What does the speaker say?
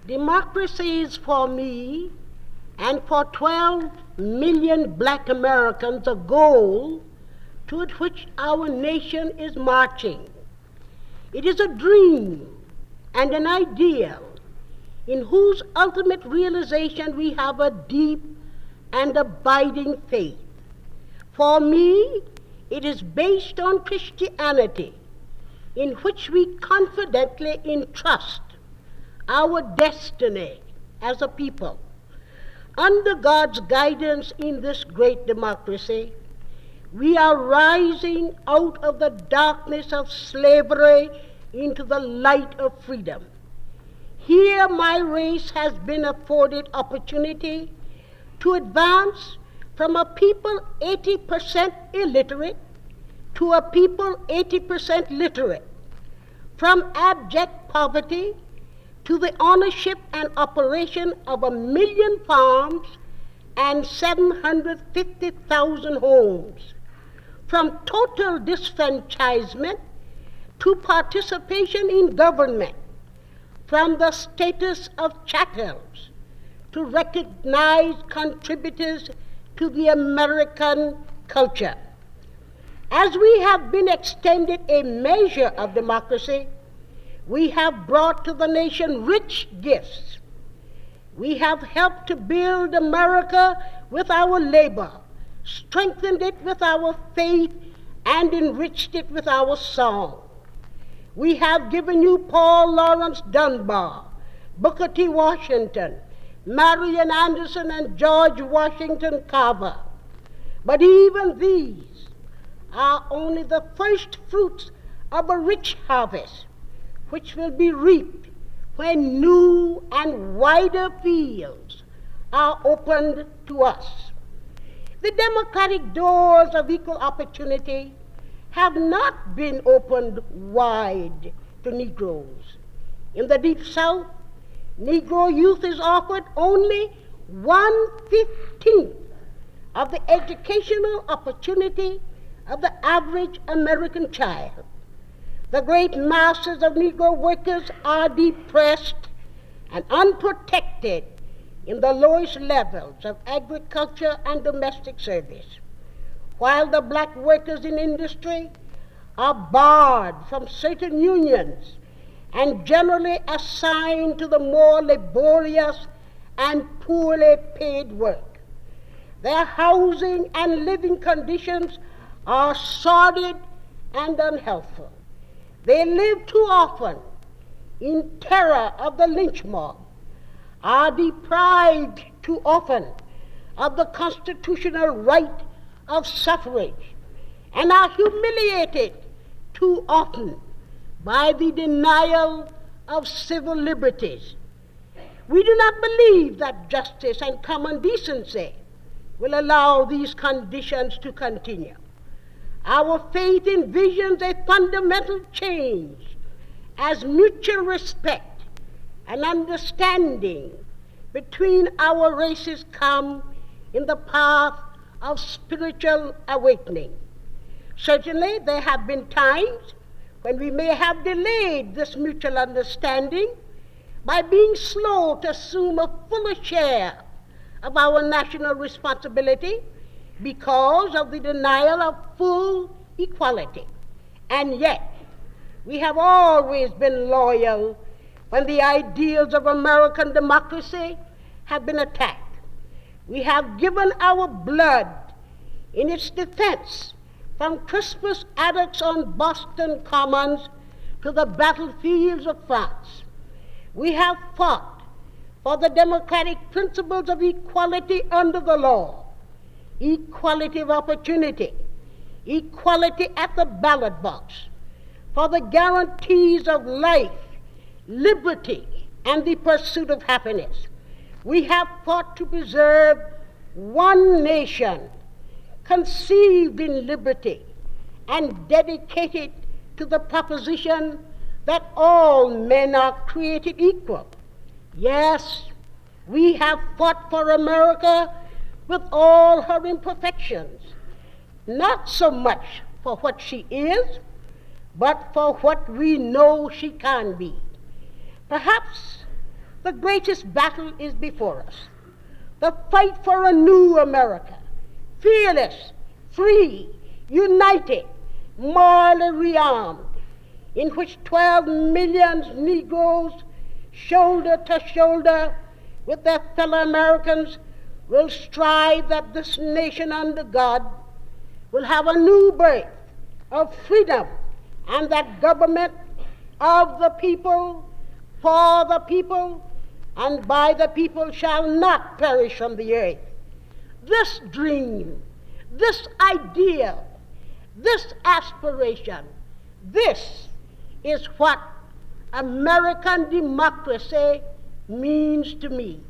Democracy is for me and for 12 million black Americans a goal toward which our nation is marching. It is a dream and an ideal in whose ultimate realization we have a deep and abiding faith. For me, it is based on Christianity, in which we confidently entrust our destiny as a people. Under God's guidance in this great democracy, we are rising out of the darkness of slavery into the light of freedom. Here my race has been afforded opportunity to advance from a people 80% illiterate to a people 80% literate, from abject poverty to the ownership and operation of 1 million farms and 750,000 homes, from total disfranchisement to participation in government, from the status of chattels to recognized contributors to the American culture. As we have been extended a measure of democracy, we have brought to the nation rich gifts. We have helped to build America with our labor, strengthened it with our faith, and enriched it with our song. We have given you Paul Laurence Dunbar, Booker T. Washington, Marian Anderson, and George Washington Carver. But even these are only the first fruits of a rich harvest, which will be reaped when new and wider fields are opened to us. The democratic doors of equal opportunity have not been opened wide to Negroes. In the Deep South, Negro youth is offered only 1/15 of the educational opportunity of the average American child. The great masses of Negro workers are depressed and unprotected in the lowest levels of agriculture and domestic service, while the black workers in industry are barred from certain unions and generally assigned to the more laborious and poorly paid work. Their housing and living conditions are sordid and unhealthful. They live too often in terror of the lynch mob, are deprived too often of the constitutional right of suffrage, and are humiliated too often by the denial of civil liberties. We do not believe that justice and common decency will allow these conditions to continue. Our faith envisions a fundamental change as mutual respect and understanding between our races come in the path of spiritual awakening. Certainly, there have been times when we may have delayed this mutual understanding by being slow to assume a fuller share of our national responsibility because of the denial of full equality. And yet, we have always been loyal when the ideals of American democracy have been attacked. We have given our blood in its defense, from Crispus Attucks on Boston Commons to the battlefields of France. We have fought for the democratic principles of equality under the law, equality of opportunity, equality at the ballot box, for the guarantees of life, liberty, and the pursuit of happiness. We have fought to preserve one nation conceived in liberty and dedicated to the proposition that all men are created equal. Yes, we have fought for America with all her imperfections, not so much for what she is, but for what we know she can be. Perhaps The greatest battle is before us. The fight for a new America, fearless, free, united, morally rearmed, in which 12 million Negroes, shoulder to shoulder with their fellow Americans, will strive that this nation under God will have a new birth of freedom, and that government of the people, for the people, and by the people shall not perish from the earth. This dream, this ideal, this aspiration, this is what American democracy means to me.